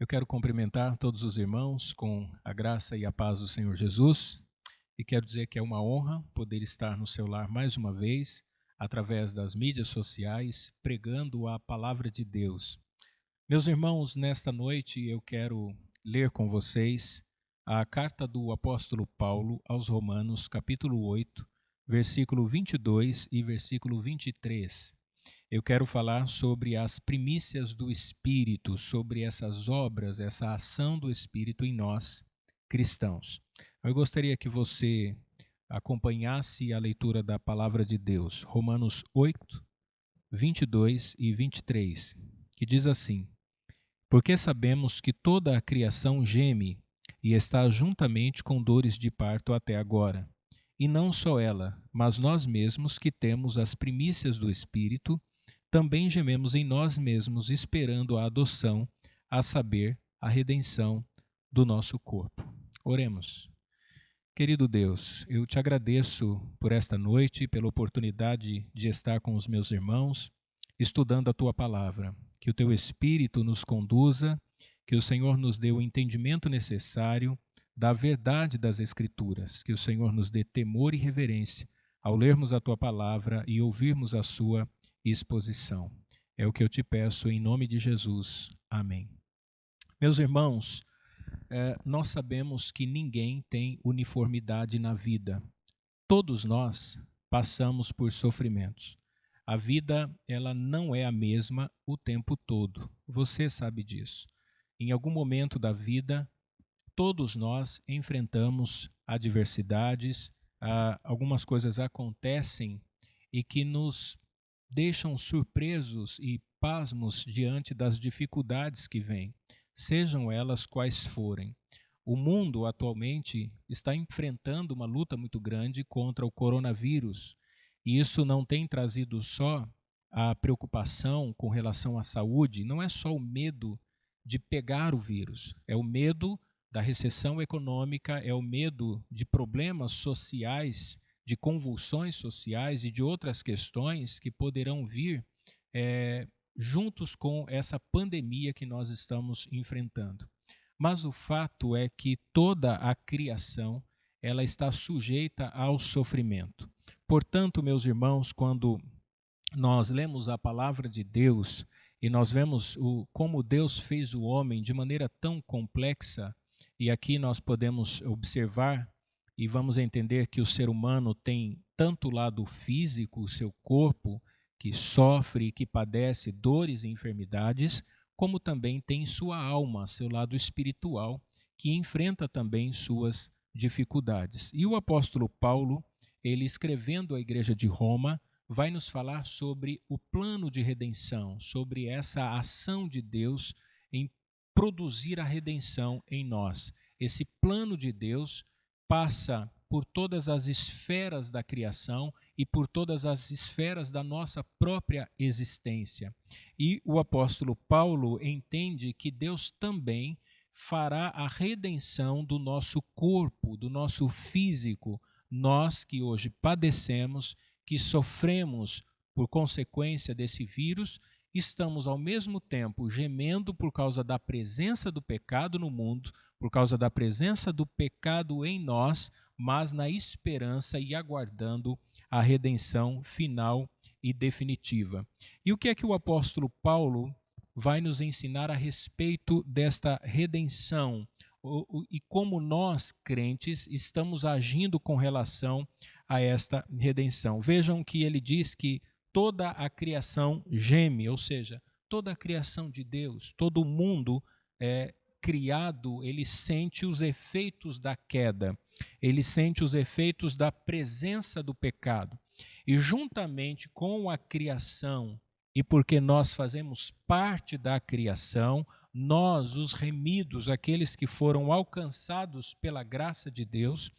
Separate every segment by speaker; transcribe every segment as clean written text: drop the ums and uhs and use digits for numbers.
Speaker 1: Eu quero cumprimentar todos os irmãos com a graça e a paz do Senhor Jesus e quero dizer que é uma honra poder estar no seu lar mais uma vez, através das mídias sociais, pregando a palavra de Deus. Meus irmãos, nesta noite eu quero ler com vocês a carta do apóstolo Paulo aos Romanos, capítulo 8, versículo 22 e versículo 23. Eu quero falar sobre as primícias do Espírito, sobre essas obras, essa ação do Espírito em nós, cristãos. Eu gostaria que você acompanhasse a leitura da palavra de Deus, Romanos 8, 22 e 23, que diz assim: Porque sabemos que toda a criação geme e está juntamente com dores de parto até agora. E não só ela, mas nós mesmos que temos as primícias do Espírito, também gememos em nós mesmos, esperando a adoção, a saber, a redenção do nosso corpo. Oremos. Querido Deus, eu te agradeço por esta noite, pela oportunidade de estar com os meus irmãos, estudando a tua palavra. Que o teu Espírito nos conduza, que o Senhor nos dê o entendimento necessário da verdade das Escrituras, que o Senhor nos dê temor e reverência ao lermos a tua palavra e ouvirmos a sua exposição. É o que eu te peço em nome de Jesus. Amém. Meus irmãos, nós sabemos que ninguém tem uniformidade na vida. Todos nós passamos por sofrimentos. A vida, ela não é a mesma o tempo todo. Você sabe disso. Em algum momento da vida, todos nós enfrentamos adversidades, algumas coisas acontecem e que nos deixam surpresos e pasmos diante das dificuldades que vêm, sejam elas quais forem. O mundo atualmente está enfrentando uma luta muito grande contra o coronavírus, e isso não tem trazido só a preocupação com relação à saúde, não é só o medo de pegar o vírus, é o medo da recessão econômica, é o medo de problemas sociais, de convulsões sociais e de outras questões que poderão vir juntos com essa pandemia que nós estamos enfrentando. Mas o fato é que toda a criação ela está sujeita ao sofrimento. Portanto, meus irmãos, quando nós lemos a palavra de Deus e nós vemos como Deus fez o homem de maneira tão complexa, e aqui nós podemos observar e vamos entender que o ser humano tem tanto o lado físico, o seu corpo, que sofre e que padece dores e enfermidades, como também tem sua alma, seu lado espiritual, que enfrenta também suas dificuldades. E o apóstolo Paulo, ele escrevendo à igreja de Roma, vai nos falar sobre o plano de redenção, sobre essa ação de Deus em produzir a redenção em nós. Esse plano de Deus passa por todas as esferas da criação e por todas as esferas da nossa própria existência. E o apóstolo Paulo entende que Deus também fará a redenção do nosso corpo, do nosso físico, nós que hoje padecemos, que sofremos por consequência desse vírus, estamos ao mesmo tempo gemendo por causa da presença do pecado no mundo, por causa da presença do pecado em nós, mas na esperança e aguardando a redenção final e definitiva. E o que é que o apóstolo Paulo vai nos ensinar a respeito desta redenção e como nós, crentes, estamos agindo com relação a esta redenção? Vejam que ele diz que toda a criação geme, ou seja, toda a criação de Deus, todo o mundo criado, ele sente os efeitos da queda, ele sente os efeitos da presença do pecado. E juntamente com a criação, e porque nós fazemos parte da criação, nós, os remidos, aqueles que foram alcançados pela graça de Deus,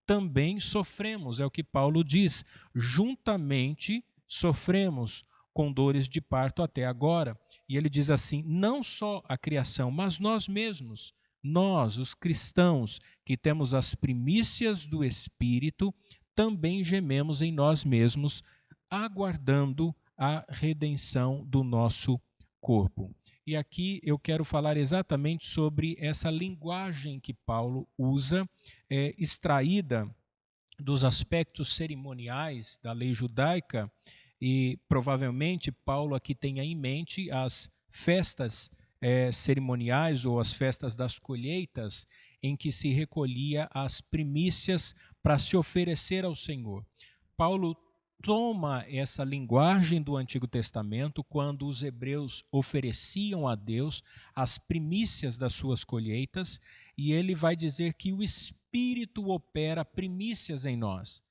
Speaker 1: também sofremos, é o que Paulo diz, juntamente sofremos com dores de parto até agora. E ele diz assim, não só a criação, mas nós mesmos, nós, os cristãos, que temos as primícias do Espírito, também gememos em nós mesmos, aguardando a redenção do nosso corpo. e aqui eu quero falar exatamente sobre essa linguagem que Paulo usa, extraída dos aspectos cerimoniais da lei judaica, e provavelmente Paulo aqui tenha em mente as festas cerimoniais ou as festas das colheitas, em que se recolhia as primícias para se oferecer ao Senhor. Paulo toma essa linguagem do Antigo Testamento quando os hebreus ofereciam a Deus as primícias das suas colheitas, e ele vai dizer que o Espírito opera primícias em nós.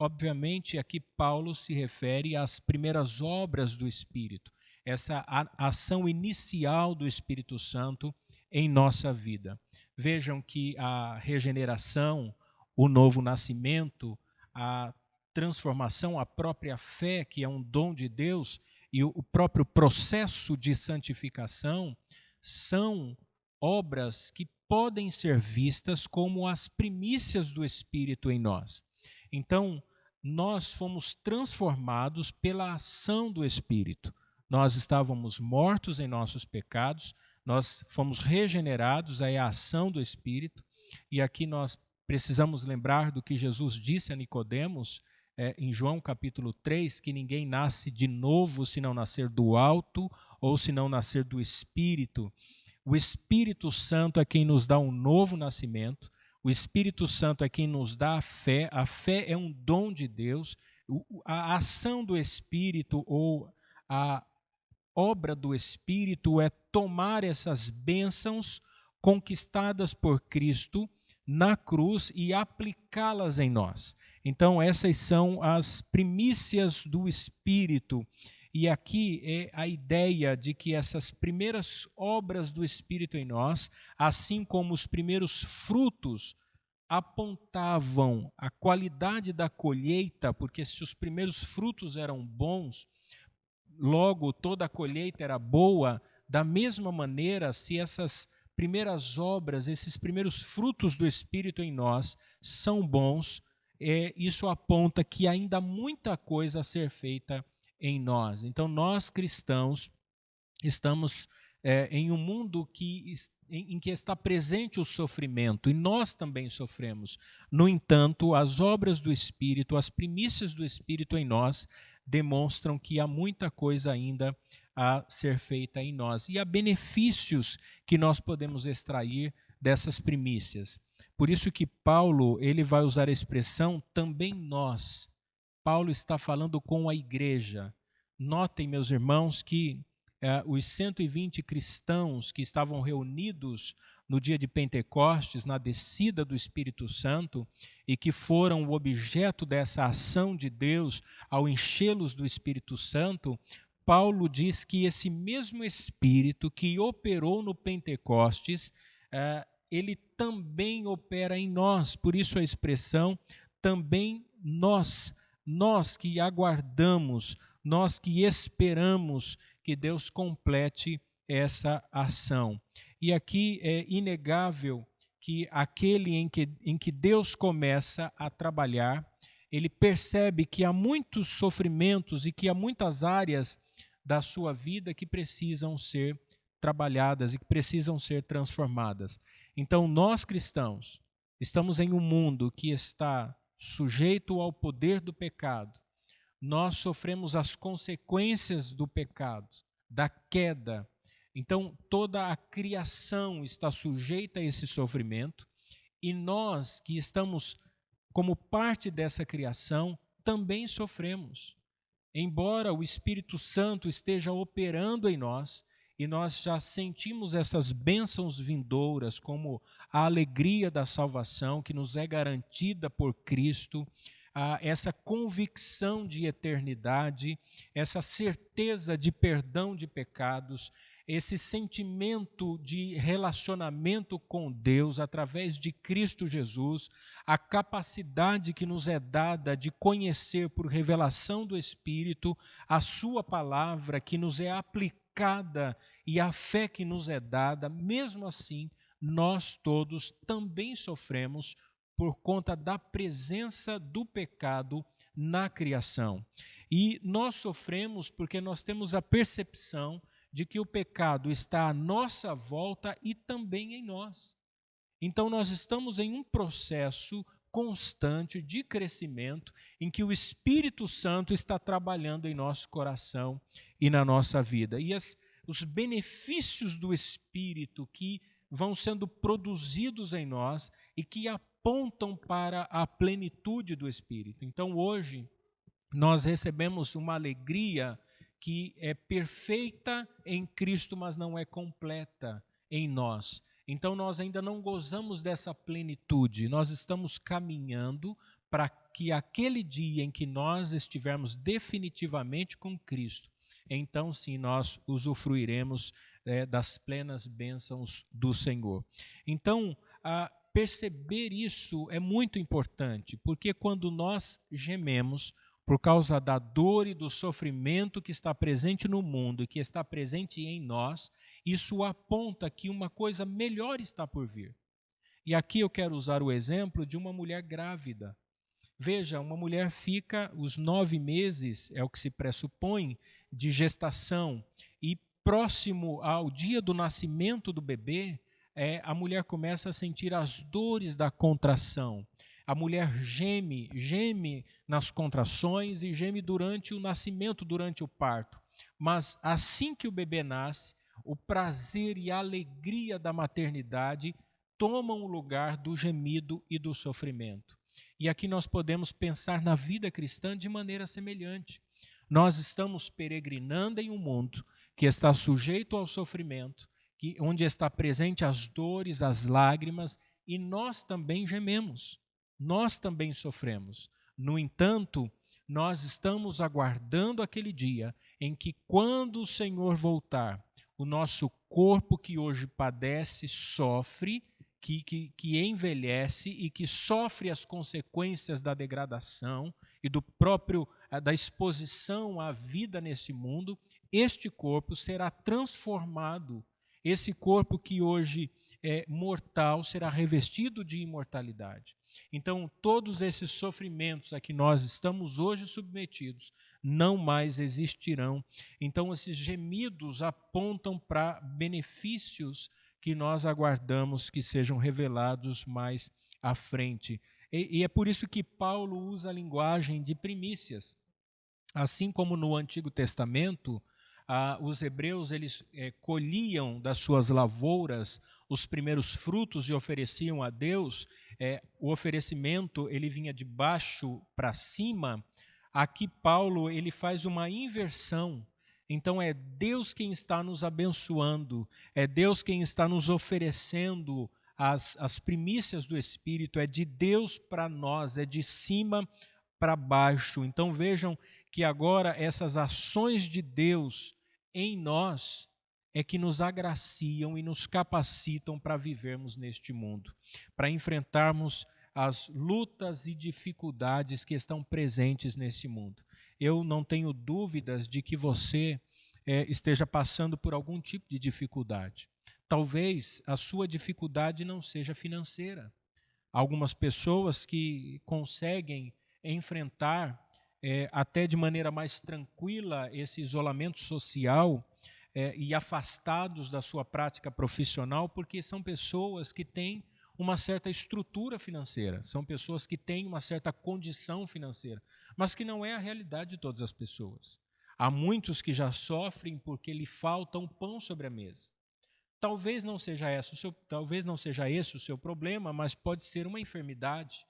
Speaker 1: Obviamente, aqui Paulo se refere às primeiras obras do Espírito, essa ação inicial do Espírito Santo em nossa vida. Vejam que a regeneração, o novo nascimento, a transformação, a própria fé, que é um dom de Deus, e o próprio processo de santificação são obras que podem ser vistas como as primícias do Espírito em nós. Então, nós fomos transformados pela ação do Espírito. Nós estávamos mortos em nossos pecados, nós fomos regenerados, aí a ação do Espírito, e aqui nós precisamos lembrar do que Jesus disse a Nicodemos, em João capítulo 3, que ninguém nasce de novo se não nascer do alto ou se não nascer do Espírito. O Espírito Santo é quem nos dá um novo nascimento, o Espírito Santo é quem nos dá a fé é um dom de Deus, a ação do Espírito ou a obra do Espírito é tomar essas bênçãos conquistadas por Cristo na cruz e aplicá-las em nós. Então, essas são as primícias do Espírito. E aqui é a ideia de que essas primeiras obras do Espírito em nós, assim como os primeiros frutos, apontavam a qualidade da colheita, porque se os primeiros frutos eram bons, logo toda a colheita era boa. Da mesma maneira, se essas primeiras obras, esses primeiros frutos do Espírito em nós são bons, isso aponta que ainda há muita coisa a ser feita em nós. Então, nós cristãos estamos em um mundo em que está presente o sofrimento, e nós também sofremos. No entanto, as obras do Espírito, as primícias do Espírito em nós, demonstram que há muita coisa ainda a ser feita em nós. E há benefícios que nós podemos extrair dessas primícias. Por isso que Paulo ele vai usar a expressão também nós. Paulo está falando com a igreja. Notem, meus irmãos, que os 120 cristãos que estavam reunidos no dia de Pentecostes, na descida do Espírito Santo, e que foram o objeto dessa ação de Deus ao enchê-los do Espírito Santo, Paulo diz que esse mesmo Espírito que operou no Pentecostes, ele também opera em nós. Por isso a expressão também nós que aguardamos, nós que esperamos que Deus complete essa ação. E aqui é inegável que aquele em que Deus começa a trabalhar, ele percebe que há muitos sofrimentos e que há muitas áreas da sua vida que precisam ser trabalhadas e que precisam ser transformadas. Então, nós cristãos estamos em um mundo que está sujeito ao poder do pecado. Nós sofremos as consequências do pecado, da queda. Então, toda a criação está sujeita a esse sofrimento, e nós que estamos como parte dessa criação também sofremos. Embora o Espírito Santo esteja operando em nós, e nós já sentimos essas bênçãos vindouras, como a alegria da salvação que nos é garantida por Cristo, essa convicção de eternidade, essa certeza de perdão de pecados, esse sentimento de relacionamento com Deus através de Cristo Jesus, a capacidade que nos é dada de conhecer por revelação do Espírito a sua palavra que nos é aplicada e a fé que nos é dada, mesmo assim, nós todos também sofremos por conta da presença do pecado na criação. E nós sofremos porque nós temos a percepção de que o pecado está à nossa volta e também em nós. Então, nós estamos em um processo constante de crescimento em que o Espírito Santo está trabalhando em nosso coração e na nossa vida. E os benefícios do Espírito que vão sendo produzidos em nós e que apontam para a plenitude do Espírito. Então, hoje, nós recebemos uma alegria que é perfeita em Cristo, mas não é completa em nós. Então nós ainda não gozamos dessa plenitude, nós estamos caminhando para que aquele dia em que nós estivermos definitivamente com Cristo, então sim nós usufruiremos das plenas bênçãos do Senhor. Então, perceber isso é muito importante, porque quando nós gememos, por causa da dor e do sofrimento que está presente no mundo e que está presente em nós, isso aponta que uma coisa melhor está por vir. E aqui eu quero usar o exemplo de uma mulher grávida. Veja, uma mulher fica os 9 meses, é o que se pressupõe, de gestação, e próximo ao dia do nascimento do bebê, a mulher começa a sentir as dores da contração. A mulher geme nas contrações e geme durante o nascimento, durante o parto. Mas assim que o bebê nasce, o prazer e a alegria da maternidade tomam o lugar do gemido e do sofrimento. E aqui nós podemos pensar na vida cristã de maneira semelhante. Nós estamos peregrinando em um mundo que está sujeito ao sofrimento, onde está presente as dores, as lágrimas, e nós também gememos. Nós também sofremos. No entanto, nós estamos aguardando aquele dia em que, quando o Senhor voltar, o nosso corpo que hoje padece, sofre, que envelhece e que sofre as consequências da degradação e da exposição à vida nesse mundo, este corpo será transformado. Esse corpo que hoje é mortal será revestido de imortalidade. Então, todos esses sofrimentos a que nós estamos hoje submetidos não mais existirão. Então, esses gemidos apontam para benefícios que nós aguardamos que sejam revelados mais à frente. E é por isso que Paulo usa a linguagem de primícias. Assim como no Antigo Testamento, os hebreus eles colhiam das suas lavouras os primeiros frutos e ofereciam a Deus. O oferecimento ele vinha de baixo para cima. Aqui Paulo ele faz uma inversão. Então é Deus quem está nos abençoando, é Deus quem está nos oferecendo as primícias do Espírito, é de Deus para nós, é de cima para baixo. Então vejam que agora essas ações de Deus em nós é que nos agraciam e nos capacitam para vivermos neste mundo, para enfrentarmos as lutas e dificuldades que estão presentes nesse mundo. Eu não tenho dúvidas de que você esteja passando por algum tipo de dificuldade. Talvez a sua dificuldade não seja financeira. Algumas pessoas que conseguem enfrentar até de maneira mais tranquila esse isolamento social e afastados da sua prática profissional, porque são pessoas que têm uma certa estrutura financeira, são pessoas que têm uma certa condição financeira, mas que não é a realidade de todas as pessoas. Há muitos que já sofrem porque lhe falta um pão sobre a mesa. Talvez não seja esse o seu problema, mas pode ser uma enfermidade.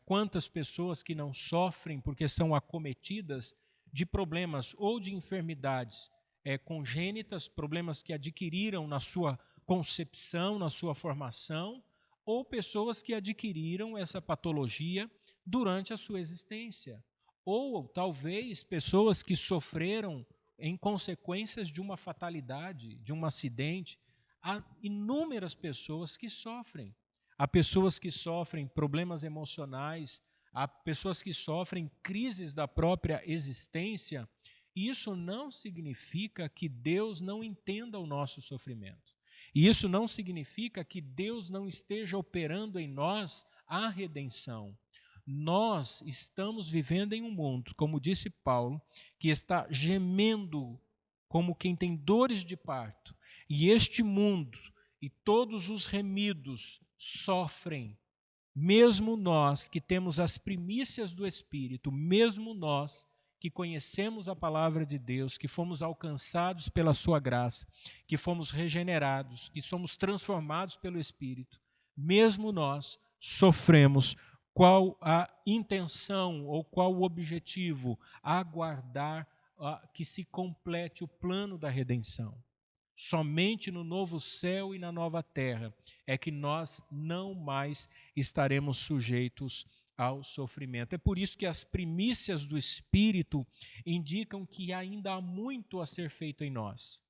Speaker 1: Quantas pessoas que não sofrem porque são acometidas de problemas ou de enfermidades congênitas, problemas que adquiriram na sua concepção, na sua formação, ou pessoas que adquiriram essa patologia durante a sua existência. Ou talvez pessoas que sofreram em consequências de uma fatalidade, de um acidente. Há inúmeras pessoas que sofrem. Há pessoas que sofrem problemas emocionais, há pessoas que sofrem crises da própria existência. E isso não significa que Deus não entenda o nosso sofrimento. E isso não significa que Deus não esteja operando em nós a redenção. Nós estamos vivendo em um mundo, como disse Paulo, que está gemendo como quem tem dores de parto, e este mundo e todos os remidos sofrem, mesmo nós que temos as primícias do Espírito, mesmo nós que conhecemos a palavra de Deus, que fomos alcançados pela sua graça, que fomos regenerados, que somos transformados pelo Espírito, mesmo nós sofremos. Qual a intenção ou qual o objetivo? Aguardar que se complete o plano da redenção. Somente no novo céu e na nova terra é que nós não mais estaremos sujeitos ao sofrimento. É por isso que as primícias do Espírito indicam que ainda há muito a ser feito em nós.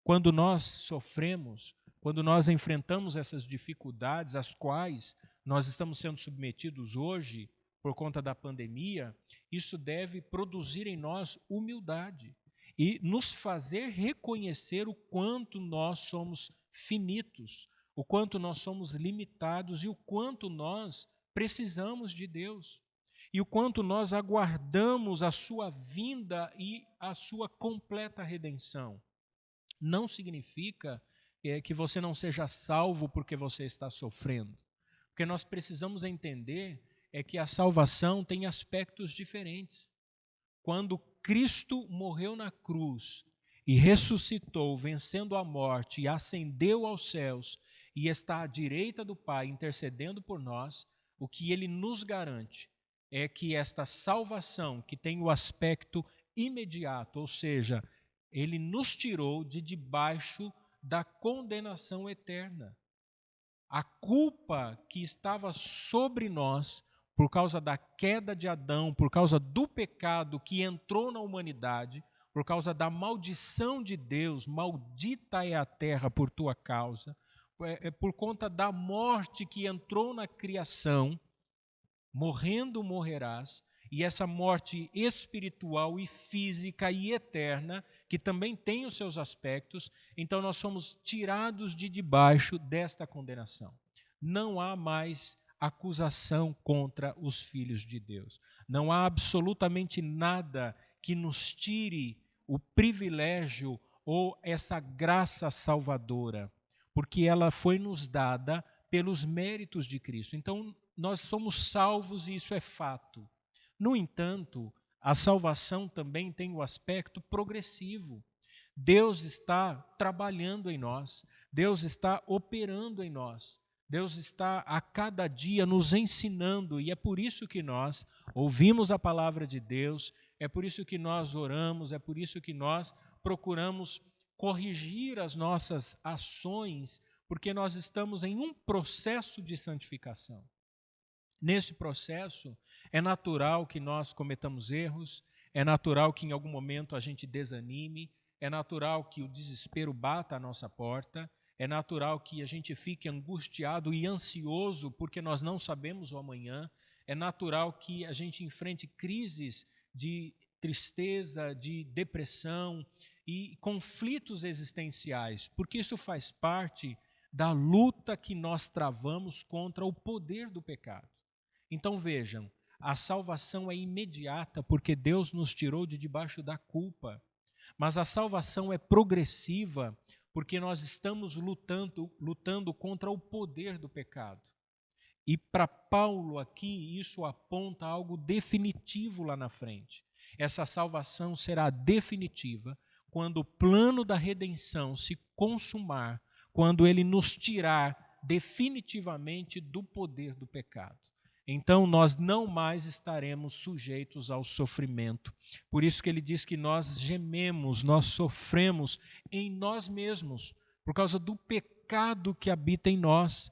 Speaker 1: Quando nós sofremos, quando nós enfrentamos essas dificuldades, às quais nós estamos sendo submetidos hoje por conta da pandemia, isso deve produzir em nós humildade e nos fazer reconhecer o quanto nós somos finitos, o quanto nós somos limitados e o quanto nós precisamos de Deus. E o quanto nós aguardamos a sua vinda e a sua completa redenção. Não significa que você não seja salvo porque você está sofrendo. O que nós precisamos entender é que a salvação tem aspectos diferentes. Quando Cristo morreu na cruz e ressuscitou, vencendo a morte, e ascendeu aos céus, e está à direita do Pai, intercedendo por nós, o que ele nos garante é que esta salvação, que tem o aspecto imediato, ou seja, ele nos tirou de debaixo da condenação eterna. A culpa que estava sobre nós, por causa da queda de Adão, por causa do pecado que entrou na humanidade, por causa da maldição de Deus, maldita é a terra por tua causa, por conta da morte que entrou na criação, morrendo morrerás, e essa morte espiritual e física e eterna, que também tem os seus aspectos, então nós somos tirados de debaixo desta condenação. Não há mais acusação contra os filhos de Deus. Não há absolutamente nada que nos tire o privilégio ou essa graça salvadora, porque ela foi nos dada pelos méritos de Cristo. Então, nós somos salvos e isso é fato. No entanto, a salvação também tem o aspecto progressivo. Deus está trabalhando em nós, Deus está operando em nós, Deus está a cada dia nos ensinando, e é por isso que nós ouvimos a palavra de Deus, é por isso que nós oramos, é por isso que nós procuramos corrigir as nossas ações, porque nós estamos em um processo de santificação. Nesse processo, é natural que nós cometamos erros, é natural que em algum momento a gente desanime, é natural que o desespero bata à nossa porta, é natural que a gente fique angustiado e ansioso porque nós não sabemos o amanhã, é natural que a gente enfrente crises de tristeza, de depressão e conflitos existenciais, porque isso faz parte da luta que nós travamos contra o poder do pecado. Então vejam, a salvação é imediata porque Deus nos tirou de debaixo da culpa, mas a salvação é progressiva porque nós estamos lutando contra o poder do pecado. E para Paulo aqui, isso aponta algo definitivo lá na frente. Essa salvação será definitiva quando o plano da redenção se consumar, quando ele nos tirar definitivamente do poder do pecado. Então nós não mais estaremos sujeitos ao sofrimento. Por isso que ele diz que nós gememos, nós sofremos em nós mesmos, por causa do pecado que habita em nós.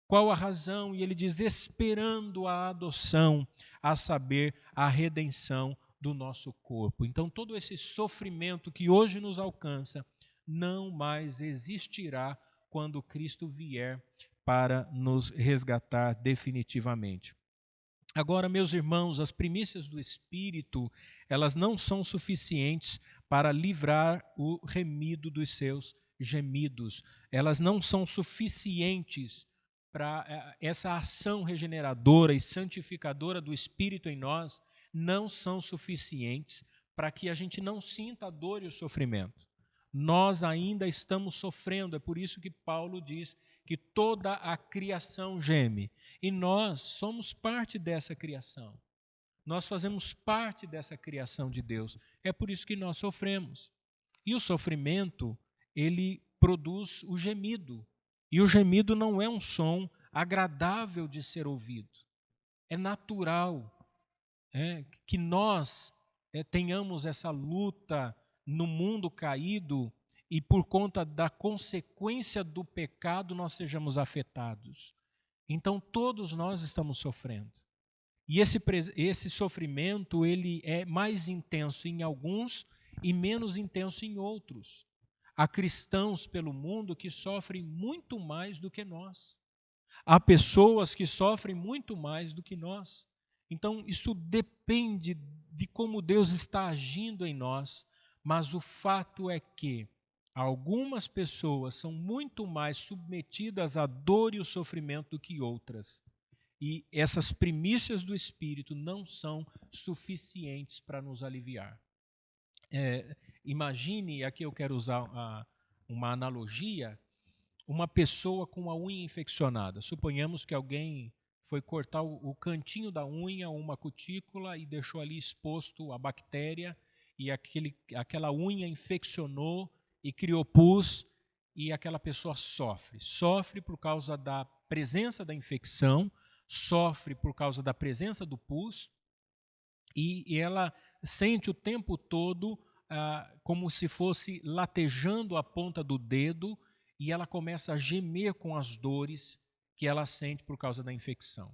Speaker 1: Qual a razão? E ele diz, esperando a adoção, a saber, a redenção do nosso corpo. Então todo esse sofrimento que hoje nos alcança não mais existirá quando Cristo vier para nos resgatar definitivamente. Agora, meus irmãos, as primícias do Espírito, elas não são suficientes para livrar o remido dos seus gemidos. Elas não são suficientes para essa ação regeneradora e santificadora do Espírito em nós, não são suficientes para que a gente não sinta a dor e o sofrimento. Nós ainda estamos sofrendo, é por isso que Paulo diz que toda a criação geme. E nós somos parte dessa criação. Nós fazemos parte dessa criação de Deus. É por isso que nós sofremos. E o sofrimento, ele produz o gemido. E o gemido não é um som agradável de ser ouvido. É natural que nós tenhamos essa luta no mundo caído e por conta da consequência do pecado nós sejamos afetados. Então todos nós estamos sofrendo. E esse sofrimento ele é mais intenso em alguns e menos intenso em outros. Há cristãos pelo mundo que sofrem muito mais do que nós. Há pessoas que sofrem muito mais do que nós. Então, isso depende de como Deus está agindo em nós, mas o fato é que algumas pessoas são muito mais submetidas à dor e ao sofrimento do que outras. E essas primícias do Espírito não são suficientes para nos aliviar. Imagine, aqui eu quero usar uma analogia, uma pessoa com a unha infeccionada. Suponhamos que alguém foi cortar o cantinho da unha, uma cutícula, e deixou ali exposto a bactéria, e aquela unha infeccionou e criou pus, e aquela pessoa sofre. Sofre por causa da presença da infecção, sofre por causa da presença do pus, e ela sente o tempo todo como se fosse latejando a ponta do dedo, e ela começa a gemer com as dores que ela sente por causa da infecção.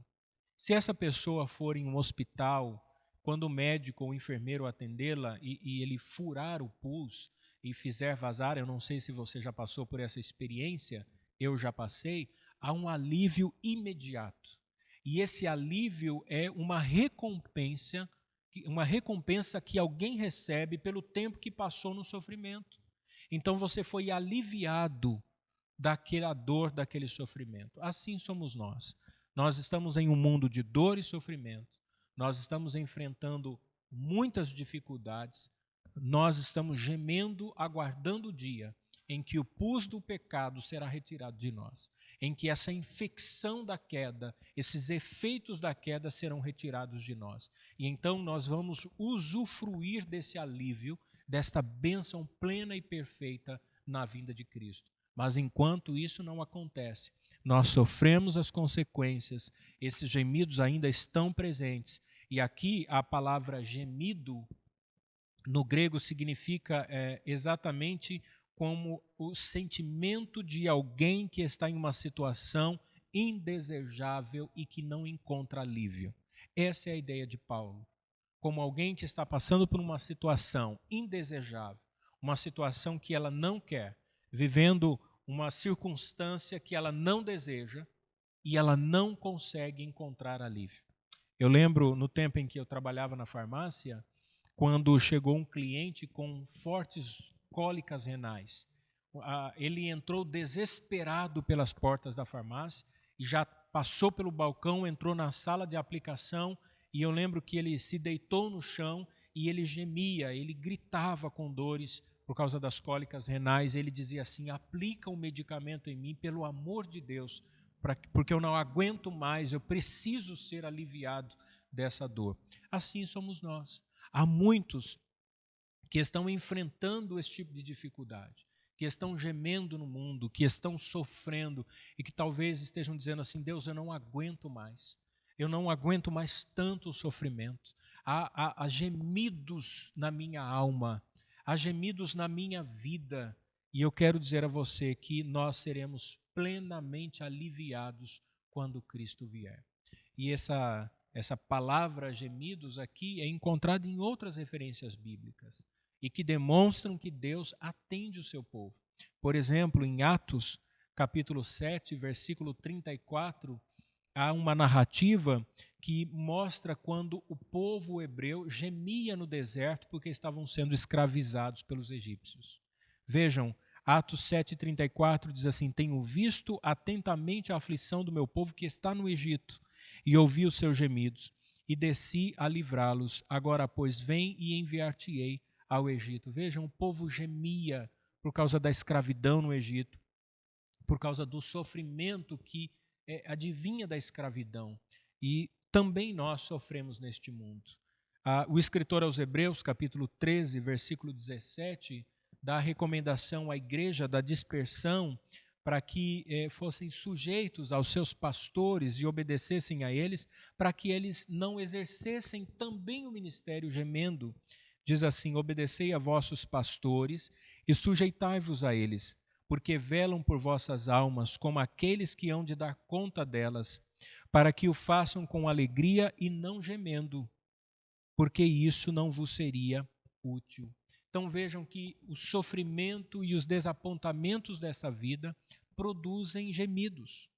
Speaker 1: Se essa pessoa for em um hospital, quando o médico ou o enfermeiro atendê-la e ele furar o pus e fizer vazar, eu não sei se você já passou por essa experiência, eu já passei, há um alívio imediato. E esse alívio é uma recompensa que alguém recebe pelo tempo que passou no sofrimento. Então você foi aliviado daquela dor, daquele sofrimento. Assim somos nós. Nós estamos em um mundo de dor e sofrimento. Nós estamos enfrentando muitas dificuldades. Nós estamos gemendo, aguardando o dia em que o pus do pecado será retirado de nós, em que essa infecção da queda, esses efeitos da queda serão retirados de nós. E então nós vamos usufruir desse alívio, desta bênção plena e perfeita na vinda de Cristo. Mas enquanto isso não acontece, nós sofremos as consequências, esses gemidos ainda estão presentes. E aqui a palavra gemido, no grego, significa exatamente como o sentimento de alguém que está em uma situação indesejável e que não encontra alívio. Essa é a ideia de Paulo. Como alguém que está passando por uma situação indesejável, uma situação que ela não quer, vivendo uma circunstância que ela não deseja e ela não consegue encontrar alívio. Eu lembro no tempo em que eu trabalhava na farmácia, quando chegou um cliente com fortes cólicas renais. Ele entrou desesperado pelas portas da farmácia e já passou pelo balcão, entrou na sala de aplicação e eu lembro que ele se deitou no chão e ele gemia, ele gritava com dores por causa das cólicas renais. Ele dizia assim: aplica um medicamento em mim, pelo amor de Deus, porque eu não aguento mais, eu preciso ser aliviado dessa dor. Assim somos nós. Há muitos que estão enfrentando esse tipo de dificuldade, que estão gemendo no mundo, que estão sofrendo e que talvez estejam dizendo assim: Deus, eu não aguento mais tanto sofrimento. Há gemidos na minha alma, há gemidos na minha vida, e eu quero dizer a você que nós seremos plenamente aliviados quando Cristo vier. E essa palavra gemidos aqui é encontrada em outras referências bíblicas e que demonstram que Deus atende o seu povo. Por exemplo, em Atos, capítulo 7, versículo 34, há uma narrativa que mostra quando o povo hebreu gemia no deserto porque estavam sendo escravizados pelos egípcios. Vejam, Atos 7,34 diz assim: tenho visto atentamente a aflição do meu povo que está no Egito e ouvi os seus gemidos. e desci a livrá-los. Agora, pois, vem e enviar-te-ei ao Egito. Vejam, o povo gemia por causa da escravidão no Egito, por causa do sofrimento que advinha da escravidão. E também nós sofremos neste mundo. O escritor aos Hebreus, capítulo 13, versículo 17, dá a recomendação à igreja da dispersão para que fossem sujeitos aos seus pastores e obedecessem a eles, para que eles não exercessem também o ministério gemendo. Diz assim: obedecei a vossos pastores e sujeitai-vos a eles, porque velam por vossas almas como aqueles que hão de dar conta delas, para que o façam com alegria e não gemendo, porque isso não vos seria útil. Então vejam que o sofrimento e os desapontamentos dessa vida produzem gemidos.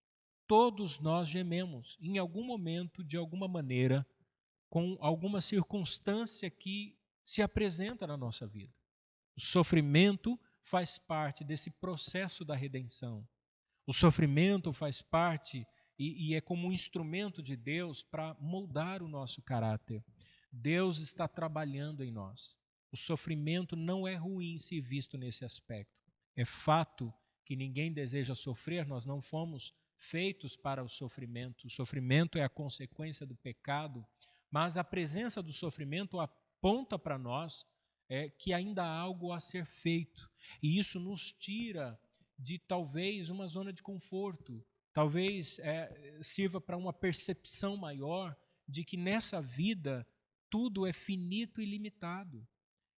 Speaker 1: Todos nós gememos em algum momento, de alguma maneira, com alguma circunstância que se apresenta na nossa vida. O sofrimento faz parte desse processo da redenção. O sofrimento faz parte e é como um instrumento de Deus para moldar o nosso caráter. Deus está trabalhando em nós. O sofrimento não é ruim se visto nesse aspecto. É fato que ninguém deseja sofrer, nós não fomos feitos para o sofrimento. O sofrimento é a consequência do pecado, mas a presença do sofrimento aponta para nós que ainda há algo a ser feito. E isso nos tira de talvez uma zona de conforto, talvez sirva para uma percepção maior de que nessa vida tudo é finito e limitado,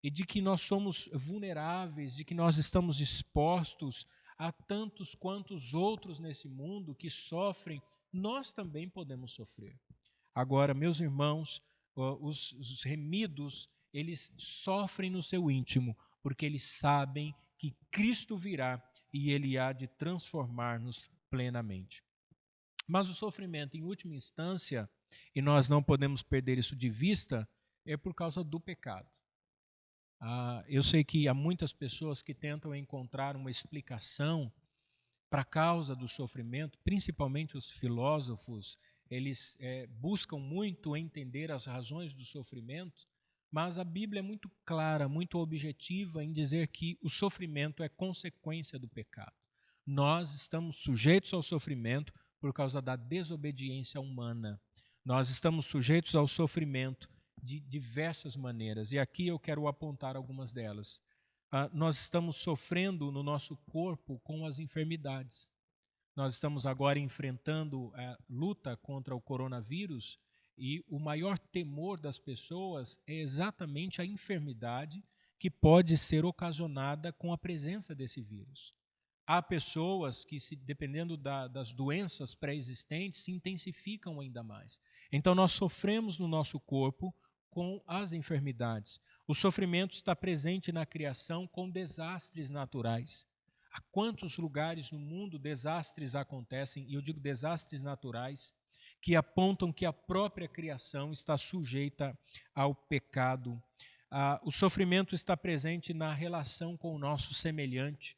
Speaker 1: e de que nós somos vulneráveis, de que nós estamos expostos a tantos quantos outros nesse mundo que sofrem, nós também podemos sofrer. Agora, meus irmãos, os remidos, eles sofrem no seu íntimo, porque eles sabem que Cristo virá e Ele há de transformar-nos plenamente. Mas o sofrimento, em última instância, e nós não podemos perder isso de vista, é por causa do pecado. Eu sei que há muitas pessoas que tentam encontrar uma explicação para a causa do sofrimento, principalmente os filósofos, eles buscam muito entender as razões do sofrimento, mas a Bíblia é muito clara, muito objetiva em dizer que o sofrimento é consequência do pecado. Nós estamos sujeitos ao sofrimento por causa da desobediência humana. Nós estamos sujeitos ao sofrimento de diversas maneiras, e aqui eu quero apontar algumas delas. Nós estamos sofrendo no nosso corpo com as enfermidades. Nós estamos agora enfrentando a luta contra o coronavírus e o maior temor das pessoas é exatamente a enfermidade que pode ser ocasionada com a presença desse vírus. Há pessoas que, dependendo das doenças pré-existentes, se intensificam ainda mais. Então nós sofremos no nosso corpo com as enfermidades. O sofrimento está presente na criação com desastres naturais. Há quantos lugares no mundo desastres acontecem, e eu digo desastres naturais, que apontam que a própria criação está sujeita ao pecado. O sofrimento está presente na relação com o nosso semelhante,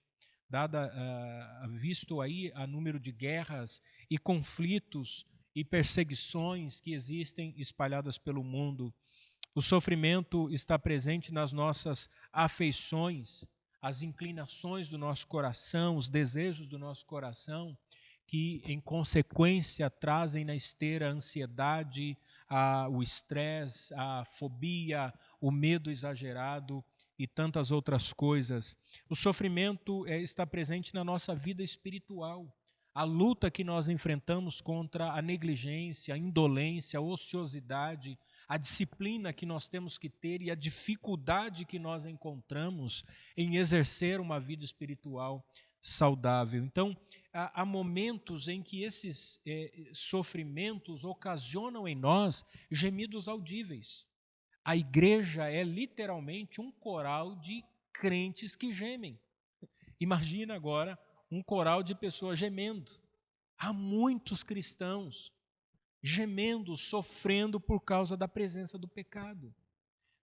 Speaker 1: visto aí o número de guerras e conflitos e perseguições que existem espalhadas pelo mundo. O sofrimento está presente nas nossas afeições, as inclinações do nosso coração, os desejos do nosso coração, que em consequência trazem na esteira a ansiedade, o estresse, a fobia, o medo exagerado e tantas outras coisas. O sofrimento está presente na nossa vida espiritual. A luta que nós enfrentamos contra a negligência, a indolência, a ociosidade, a disciplina que nós temos que ter e a dificuldade que nós encontramos em exercer uma vida espiritual saudável. Então, há momentos em que esses sofrimentos ocasionam em nós gemidos audíveis. A igreja é literalmente um coral de crentes que gemem. Imagina agora um coral de pessoas gemendo. Há muitos cristãos gemendo, sofrendo por causa da presença do pecado.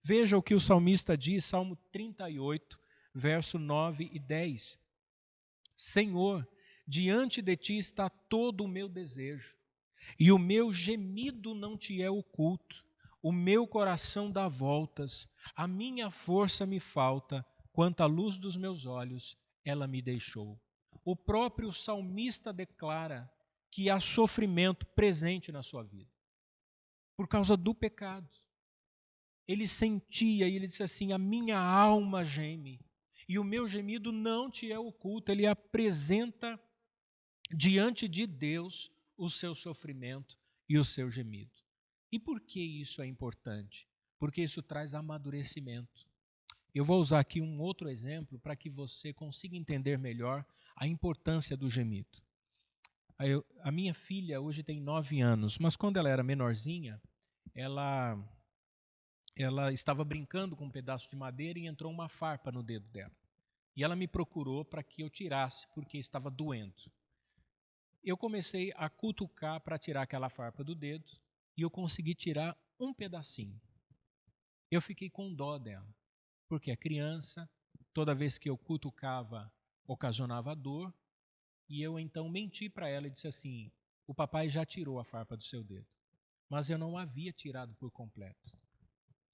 Speaker 1: Veja o que o salmista diz, Salmo 38, verso 9 e 10. Senhor, diante de ti está todo o meu desejo. e o meu gemido não te é oculto. O meu coração dá voltas, a minha força me falta, quanto à luz dos meus olhos, ela me deixou. O próprio salmista declara que há sofrimento presente na sua vida, por causa do pecado. Ele sentia e ele disse assim: a minha alma geme, e o meu gemido não te é oculto. Ele apresenta diante de Deus o seu sofrimento e o seu gemido. E por que isso é importante? Porque isso traz amadurecimento. Eu vou usar aqui um outro exemplo para que você consiga entender melhor a importância do gemido. A minha filha hoje tem 9 anos, mas quando ela era menorzinha, ela estava brincando com um pedaço de madeira e entrou uma farpa no dedo dela. E ela me procurou para que eu tirasse, porque estava doendo. Eu comecei a cutucar para tirar aquela farpa do dedo e eu consegui tirar um pedacinho. Eu fiquei com dó dela, porque a criança, toda vez que eu cutucava, ocasionava dor, e eu então menti para ela e disse assim: o papai já tirou a farpa do seu dedo, mas eu não a havia tirado por completo.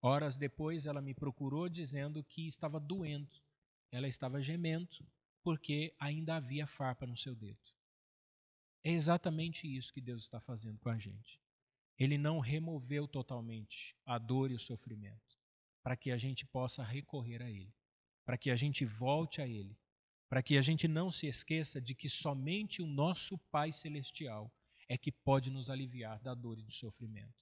Speaker 1: Horas depois ela me procurou dizendo que estava doendo, ela estava gemendo, porque ainda havia farpa no seu dedo. É exatamente isso que Deus está fazendo com a gente. Ele não removeu totalmente a dor e o sofrimento, para que a gente possa recorrer a Ele, para que a gente volte a Ele, para que a gente não se esqueça de que somente o nosso Pai Celestial é que pode nos aliviar da dor e do sofrimento.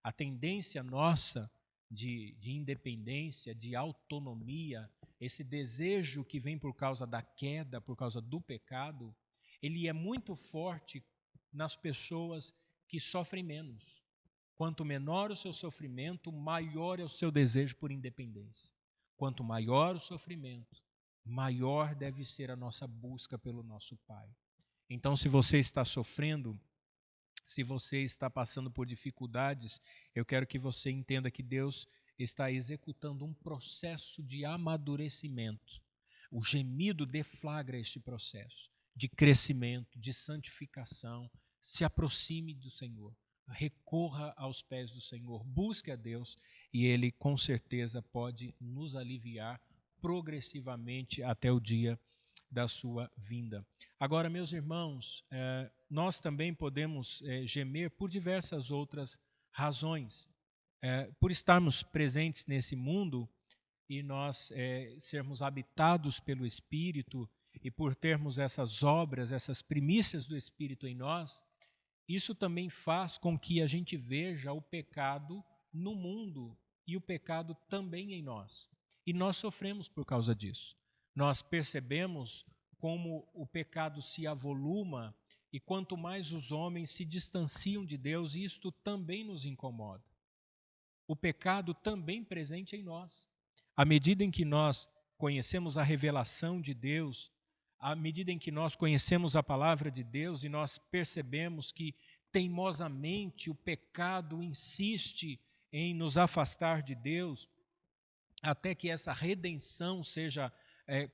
Speaker 1: A tendência nossa de independência, de autonomia, esse desejo que vem por causa da queda, por causa do pecado, ele é muito forte nas pessoas que sofrem menos. Quanto menor o seu sofrimento, maior é o seu desejo por independência. Quanto maior o sofrimento, maior deve ser a nossa busca pelo nosso Pai. Então, se você está sofrendo, se você está passando por dificuldades, eu quero que você entenda que Deus está executando um processo de amadurecimento. O gemido deflagra este processo de crescimento, de santificação. Se aproxime do Senhor, recorra aos pés do Senhor, busque a Deus e Ele com certeza pode nos aliviar progressivamente até o dia da sua vinda. Agora, meus irmãos, nós também podemos gemer por diversas outras razões. Por estarmos presentes nesse mundo e nós sermos habitados pelo Espírito e por termos essas obras, essas primícias do Espírito em nós, isso também faz com que a gente veja o pecado no mundo e o pecado também em nós. E nós sofremos por causa disso. Nós percebemos como o pecado se avoluma e quanto mais os homens se distanciam de Deus, isto também nos incomoda. O pecado também presente em nós. À medida em que nós conhecemos a revelação de Deus, à medida em que nós conhecemos a palavra de Deus e nós percebemos que teimosamente o pecado insiste em nos afastar de Deus, até que essa redenção seja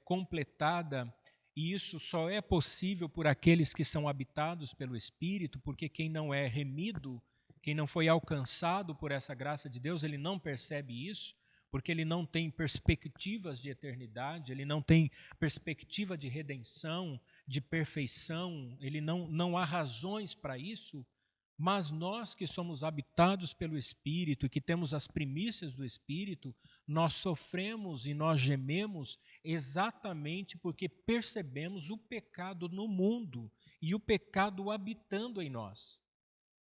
Speaker 1: completada, e isso só é possível por aqueles que são habitados pelo Espírito, porque quem não é remido, quem não foi alcançado por essa graça de Deus, ele não percebe isso, porque ele não tem perspectivas de eternidade, ele não tem perspectiva de redenção, de perfeição, ele não há razões para isso. Mas nós que somos habitados pelo Espírito e que temos as primícias do Espírito, nós sofremos e nós gememos exatamente porque percebemos o pecado no mundo e o pecado habitando em nós.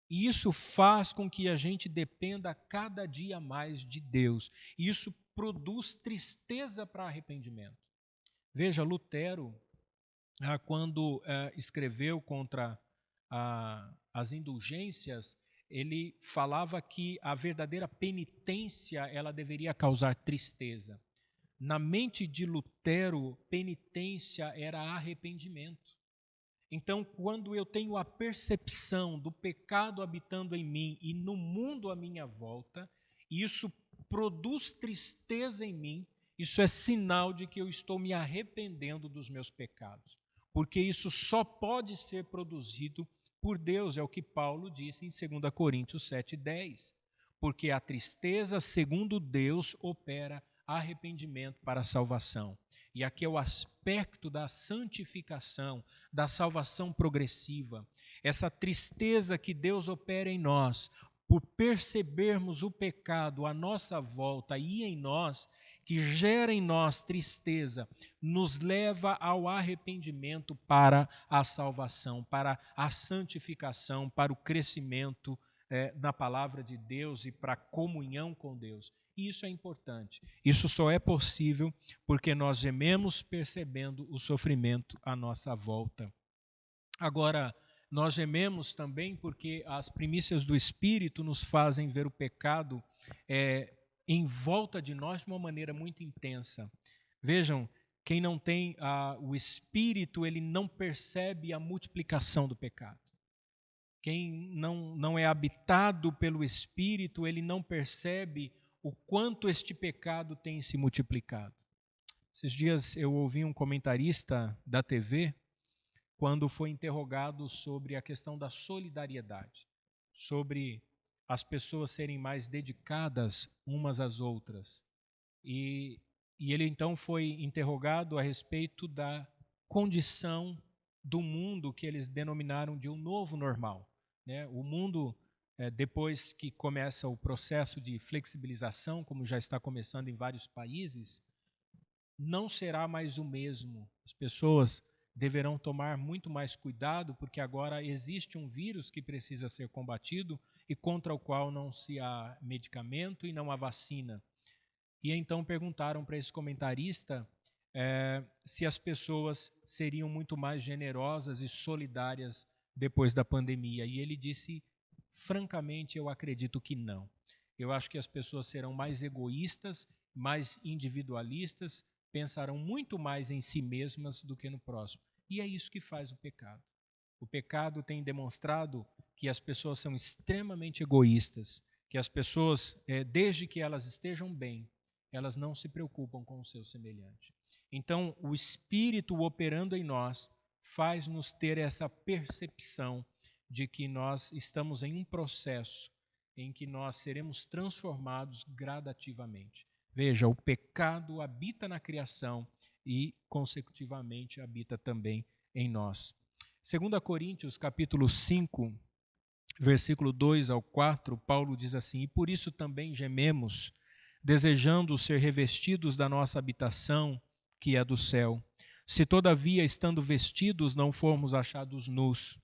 Speaker 1: E isso faz com que a gente dependa cada dia mais de Deus. E isso produz tristeza para arrependimento. Veja, Lutero, quando escreveu contra as indulgências, ele falava que a verdadeira penitência ela deveria causar tristeza. Na mente de Lutero, penitência era arrependimento. Então, quando eu tenho a percepção do pecado habitando em mim e no mundo à minha volta, isso produz tristeza em mim, isso é sinal de que eu estou me arrependendo dos meus pecados. Porque isso só pode ser produzido por Deus, é o que Paulo disse em 2 Coríntios 7:10. Porque a tristeza, segundo Deus, opera arrependimento para a salvação. E aqui é o aspecto da santificação, da salvação progressiva. Essa tristeza que Deus opera em nós, por percebermos o pecado à nossa volta e em nós, que gera em nós tristeza, nos leva ao arrependimento para a salvação, para a santificação, para o crescimento na palavra de Deus e para a comunhão com Deus. E isso é importante. Isso só é possível porque nós gememos percebendo o sofrimento à nossa volta. Agora, nós gememos também porque as primícias do Espírito nos fazem ver o pecado em volta de nós de uma maneira muito intensa. Vejam, quem não tem o Espírito, ele não percebe a multiplicação do pecado. Quem não é habitado pelo Espírito, ele não percebe o quanto este pecado tem se multiplicado. Esses dias eu ouvi um comentarista da TV, quando foi interrogado sobre a questão da solidariedade, sobre as pessoas serem mais dedicadas umas às outras. E ele então foi interrogado a respeito da condição do mundo que eles denominaram de um novo normal. O mundo, depois que começa o processo de flexibilização, como já está começando em vários países, não será mais o mesmo. As pessoas deverão tomar muito mais cuidado, porque agora existe um vírus que precisa ser combatido e contra o qual não se há medicamento e não há vacina. E então perguntaram para esse comentarista se as pessoas seriam muito mais generosas e solidárias depois da pandemia. E ele disse, francamente, eu acredito que não. Eu acho que as pessoas serão mais egoístas, mais individualistas, pensarão muito mais em si mesmas do que no próximo. E é isso que faz o pecado. O pecado tem demonstrado que as pessoas são extremamente egoístas, que as pessoas, desde que elas estejam bem, elas não se preocupam com o seu semelhante. Então, o Espírito operando em nós faz-nos ter essa percepção de que nós estamos em um processo em que nós seremos transformados gradativamente. Veja, o pecado habita na criação e, consecutivamente, habita também em nós. 2 Coríntios, capítulo 5, versículo 2 ao 4, Paulo diz assim: E por isso também gememos, desejando ser revestidos da nossa habitação, que é do céu. Se todavia, estando vestidos, não formos achados nus.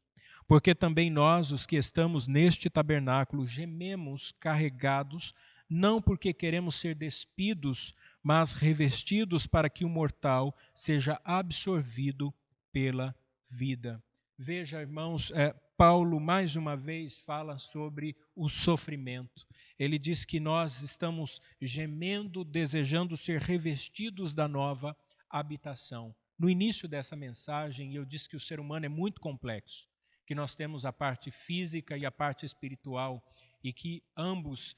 Speaker 1: Porque também nós, os que estamos neste tabernáculo, gememos carregados, não porque queremos ser despidos, mas revestidos para que o mortal seja absorvido pela vida. Veja, irmãos, Paulo mais uma vez fala sobre o sofrimento. Ele diz que nós estamos gemendo, desejando ser revestidos da nova habitação. No início dessa mensagem, eu disse que o ser humano é muito complexo, que nós temos a parte física e a parte espiritual, e que ambos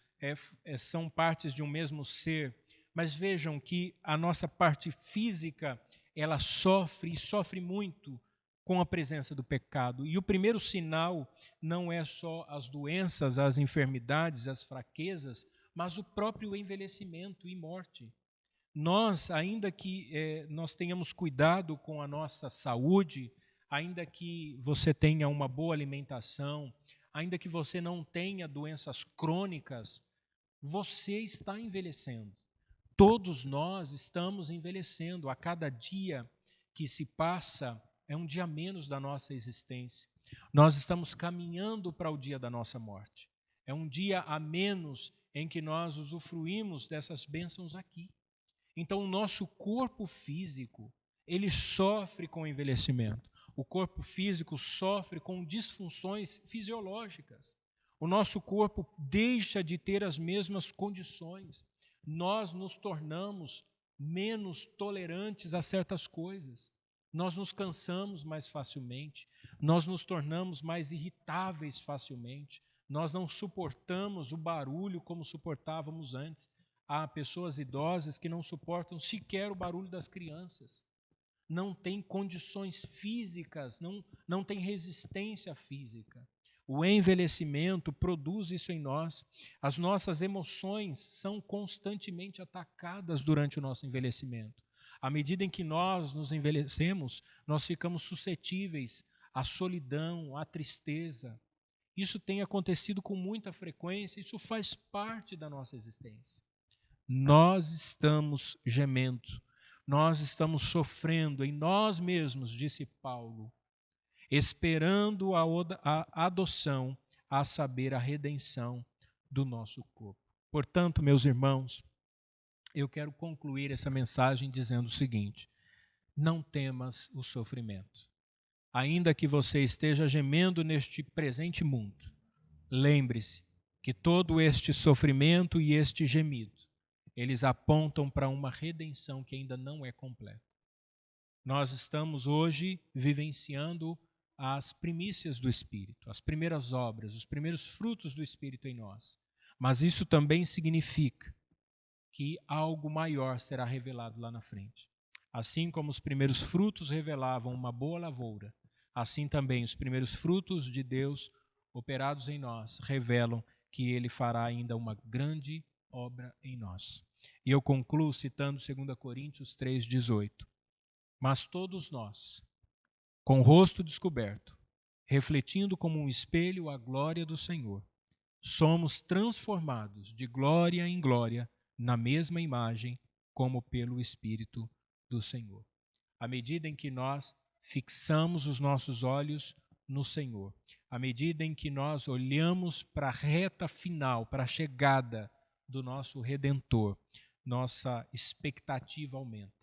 Speaker 1: são partes de um mesmo ser. Mas vejam que a nossa parte física, ela sofre, e sofre muito, com a presença do pecado. E o primeiro sinal não é só as doenças, as enfermidades, as fraquezas, mas o próprio envelhecimento e morte. Nós, ainda que nós tenhamos cuidado com a nossa saúde, ainda que você tenha uma boa alimentação, ainda que você não tenha doenças crônicas, você está envelhecendo. Todos nós estamos envelhecendo. A cada dia que se passa, é um dia menos da nossa existência. Nós estamos caminhando para o dia da nossa morte. É um dia a menos em que nós usufruímos dessas bênçãos aqui. Então, o nosso corpo físico, ele sofre com o envelhecimento. O corpo físico sofre com disfunções fisiológicas. O nosso corpo deixa de ter as mesmas condições. Nós nos tornamos menos tolerantes a certas coisas. Nós nos cansamos mais facilmente, nós nos tornamos mais irritáveis facilmente, nós não suportamos o barulho como suportávamos antes. Há pessoas idosas que não suportam sequer o barulho das crianças. não tem condições físicas, não tem resistência física. O envelhecimento produz isso em nós. As nossas emoções são constantemente atacadas durante o nosso envelhecimento. À medida em que nós nos envelhecemos, nós ficamos suscetíveis à solidão, à tristeza. Isso tem acontecido com muita frequência, isso faz parte da nossa existência. Nós estamos gemendo, nós estamos sofrendo em nós mesmos, disse Paulo, esperando a adoção, a saber, a redenção do nosso corpo. Portanto, meus irmãos, eu quero concluir essa mensagem dizendo o seguinte: não temas o sofrimento. Ainda que você esteja gemendo neste presente mundo, lembre-se que todo este sofrimento e este gemido, eles apontam para uma redenção que ainda não é completa. Nós estamos hoje vivenciando as primícias do Espírito, as primeiras obras, os primeiros frutos do Espírito em nós. Mas isso também significa que algo maior será revelado lá na frente. Assim como os primeiros frutos revelavam uma boa lavoura, assim também os primeiros frutos de Deus operados em nós revelam que Ele fará ainda uma grande obra em nós. E eu concluo citando 2 Coríntios 3,18. Mas todos nós, com o rosto descoberto, refletindo como um espelho a glória do Senhor, somos transformados de glória em glória na mesma imagem, como pelo Espírito do Senhor. À medida em que nós fixamos os nossos olhos no Senhor, à medida em que nós olhamos para a reta final, para a chegada do nosso Redentor, nossa expectativa aumenta.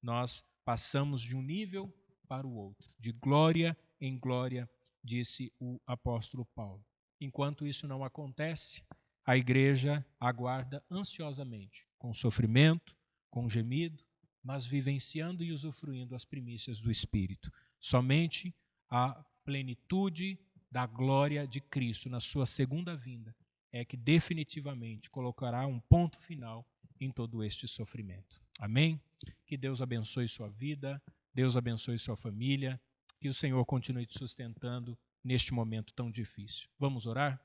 Speaker 1: Nós passamos de um nível para o outro, de glória em glória, disse o apóstolo Paulo. Enquanto isso não acontece, a igreja aguarda ansiosamente, com sofrimento, com gemido, mas vivenciando e usufruindo as primícias do Espírito. Somente a plenitude da glória de Cristo na sua segunda vinda é que definitivamente colocará um ponto final em todo este sofrimento. Amém? Que Deus abençoe sua vida, Deus abençoe sua família, que o Senhor continue te sustentando neste momento tão difícil. Vamos orar?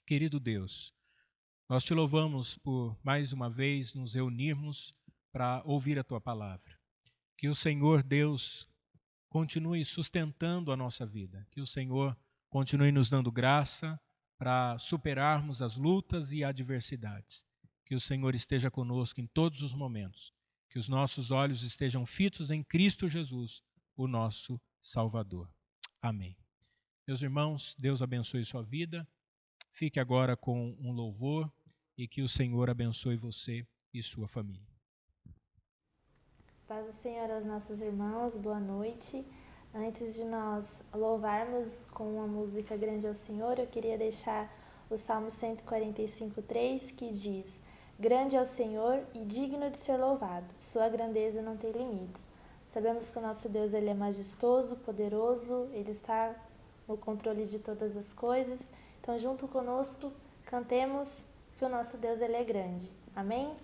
Speaker 1: Querido Deus, nós te louvamos por mais uma vez nos reunirmos para ouvir a tua palavra. Que o Senhor Deus continue sustentando a nossa vida, que o Senhor continue nos dando graça para superarmos as lutas e adversidades. Que o Senhor esteja conosco em todos os momentos, que os nossos olhos estejam fitos em Cristo Jesus, o nosso Salvador. Amém. Meus irmãos, Deus abençoe sua vida. Fique agora com um louvor e que o Senhor abençoe você e sua família.
Speaker 2: Paz do Senhor aos nossos irmãos, boa noite. Antes de nós louvarmos com a música Grande ao Senhor, eu queria deixar o Salmo 145:3, que diz: Grande é o Senhor e digno de ser louvado, sua grandeza não tem limites. Sabemos que o nosso Deus ele é majestoso, poderoso, ele está no controle de todas as coisas. Então, junto conosco, cantemos que o nosso Deus ele é grande. Amém?